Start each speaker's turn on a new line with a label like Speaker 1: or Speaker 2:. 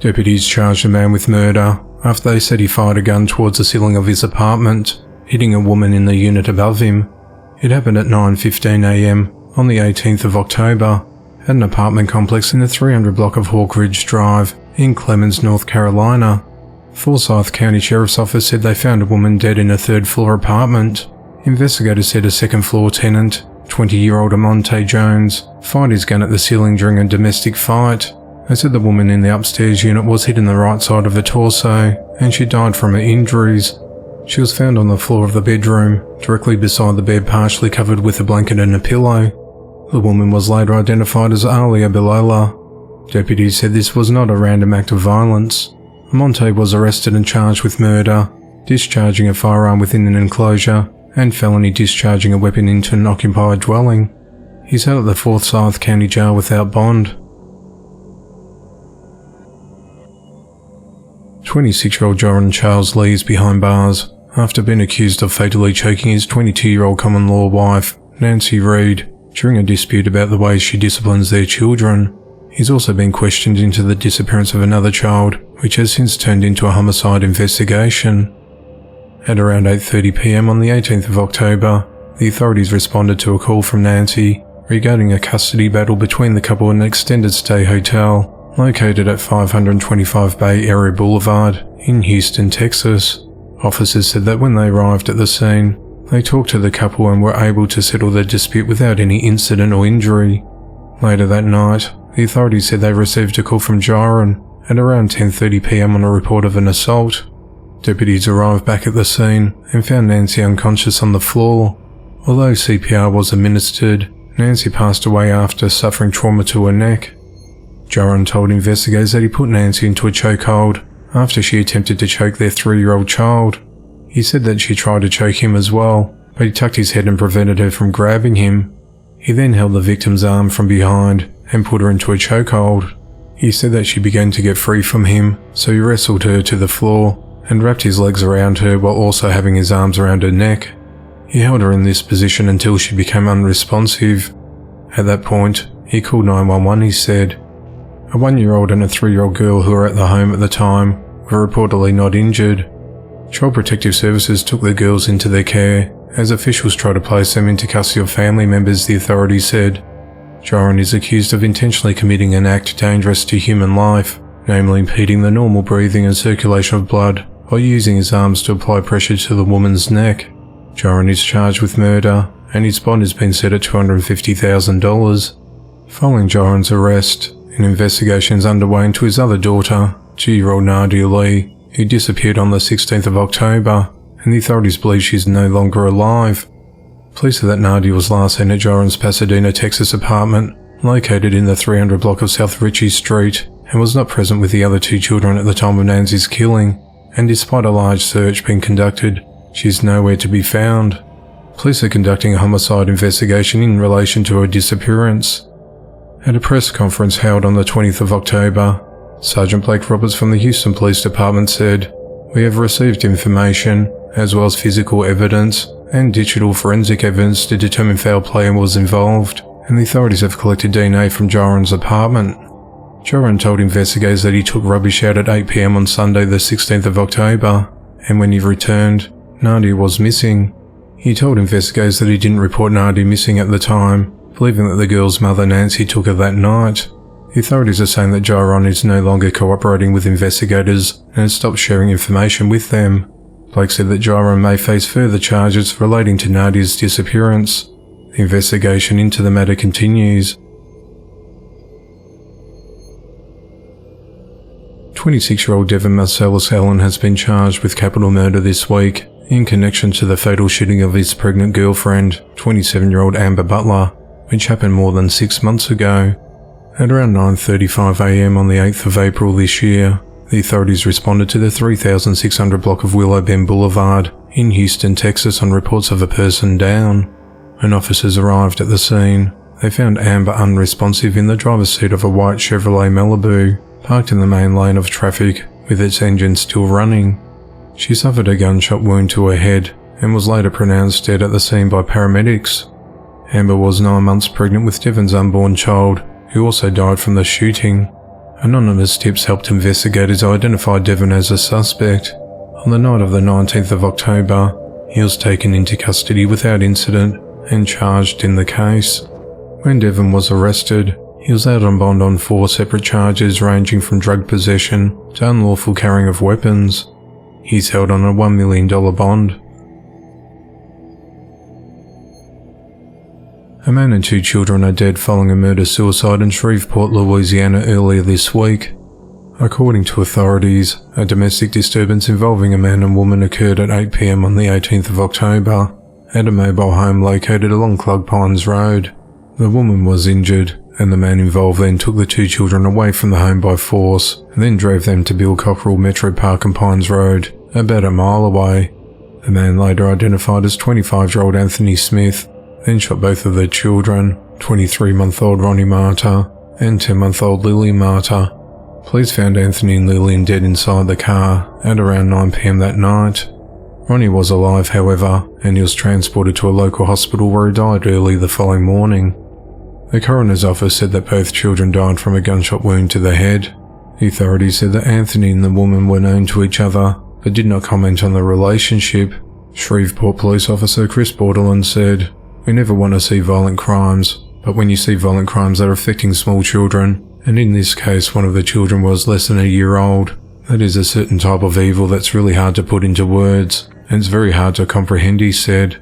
Speaker 1: Deputies charged a man with murder after they said he fired a gun towards the ceiling of his apartment, hitting a woman in the unit above him. It happened at 9:15 a.m. on the 18th of October at an apartment complex in the 300 block of Hawk Ridge Drive in Clemmons, North Carolina. Forsyth County Sheriff's Office said they found a woman dead in a third-floor apartment. Investigators said a second-floor tenant, 20-year-old Amonte Jones, fired his gun at the ceiling during a domestic fight. They said the woman in the upstairs unit was hit in the right side of the torso, and she died from her injuries. She was found on the floor of the bedroom, directly beside the bed, partially covered with a blanket and a pillow. The woman was later identified as Alia Bilala. Deputies said this was not a random act of violence. Amonte was arrested and charged with murder, discharging a firearm within an enclosure, and felony discharging a weapon into an occupied dwelling. He's held at the Forsyth County Jail without bond. 26-year-old Joran Charles Lee is behind bars after being accused of fatally choking his 22-year-old common-law wife, Nancy Reed, during a dispute about the ways she disciplines their children. He's also been questioned into the disappearance of another child, which has since turned into a homicide investigation. At around 8:30 p.m. on the 18th of October, the authorities responded to a call from Nancy regarding a custody battle between the couple in an extended stay hotel located at 525 Bay Area Boulevard in Houston, Texas. Officers said that when they arrived at the scene, they talked to the couple and were able to settle their dispute without any incident or injury. Later that night, the authorities said they received a call from Joran at around 10:30 p.m. on a report of an assault. Deputies arrived back at the scene and found Nancy unconscious on the floor. Although CPR was administered, Nancy passed away after suffering trauma to her neck. Joran told investigators that he put Nancy into a chokehold after she attempted to choke their 3-year-old child. He said that she tried to choke him as well, but he tucked his head and prevented her from grabbing him. He then held the victim's arm from behind and put her into a chokehold. He said that she began to get free from him, so he wrestled her to the floor and wrapped his legs around her while also having his arms around her neck. He held her in this position until she became unresponsive. At that point, he called 911, he said. A 1-year-old and a 3-year-old girl who were at the home at the time were reportedly not injured. Child Protective Services took the girls into their care as officials tried to place them into custody of family members, the authorities said. Joran is accused of intentionally committing an act dangerous to human life, namely impeding the normal breathing and circulation of blood by using his arms to apply pressure to the woman's neck. Joran is charged with murder, and his bond has been set at $250,000. Following Joran's arrest, an investigation is underway into his other daughter, 2-year-old Nadia Lee, who disappeared on the 16th of October, and the authorities believe she is no longer alive. Police said that Nadia was last seen at Joran's Pasadena, Texas apartment, located in the 300 block of South Ritchie Street, and was not present with the other 2 children at the time of Nancy's killing, and despite a large search being conducted, she is nowhere to be found. Police are conducting a homicide investigation in relation to her disappearance. At a press conference held on the 20th of October, Sergeant Blake Roberts from the Houston Police Department said, "We have received information, as well as physical evidence and digital forensic evidence to determine foul play was involved, and the authorities have collected DNA from Joran's apartment." Joran told investigators that he took rubbish out at 8 p.m. on Sunday the 16th of October, and when he returned, Nadia was missing. He told investigators that he didn't report Nadia missing at the time, believing that the girl's mother Nancy took her that night. The authorities are saying that Joran is no longer cooperating with investigators and has stopped sharing information with them. Blake said that Joran may face further charges relating to Nadia's disappearance. The investigation into the matter continues. 26-year-old Devin Marcellus Allen has been charged with capital murder this week in connection to the fatal shooting of his pregnant girlfriend, 27-year-old Amber Butler, which happened more than 6 months ago. At around 9:35 a.m. on the 8th of April this year, the authorities responded to the 3600 block of Willow Bend Boulevard in Houston, Texas on reports of a person down. When officers arrived at the scene, they found Amber unresponsive in the driver's seat of a white Chevrolet Malibu, parked in the main lane of traffic with its engine still running. She suffered a gunshot wound to her head and was later pronounced dead at the scene by paramedics. Amber was 9 months pregnant with Devin's unborn child, who also died from the shooting. Anonymous tips helped investigators identify Devon as a suspect. On the night of the 19th of October, he was taken into custody without incident and charged in the case. When Devon was arrested, he was out on bond on 4 separate charges ranging from drug possession to unlawful carrying of weapons. He's held on a $1 million bond. A man and 2 children are dead following a murder-suicide in Shreveport, Louisiana earlier this week. According to authorities, a domestic disturbance involving a man and woman occurred at 8 p.m. on the 18th of October at a mobile home located along Clug Pines Road. The woman was injured, and the man involved then took the 2 children away from the home by force and then drove them to Bill Cockrell Metro Park and Pines Road, about a mile away. The man, later identified as 25-year-old Anthony Smith, then shot both of their children, 23-month-old Ronnie Marta and 10-month-old Lillian Marta. Police found Anthony and Lillian dead inside the car at around 9 p.m. that night. Ronnie was alive, however, and he was transported to a local hospital where he died early the following morning. The coroner's office said that both children died from a gunshot wound to the head. The authorities said that Anthony and the woman were known to each other, but did not comment on the relationship. Shreveport police officer Chris Borderland said, "We never want to see violent crimes, but when you see violent crimes that are affecting small children, and in this case one of the children was less than a year old, that is a certain type of evil that's really hard to put into words, and it's very hard to comprehend," he said.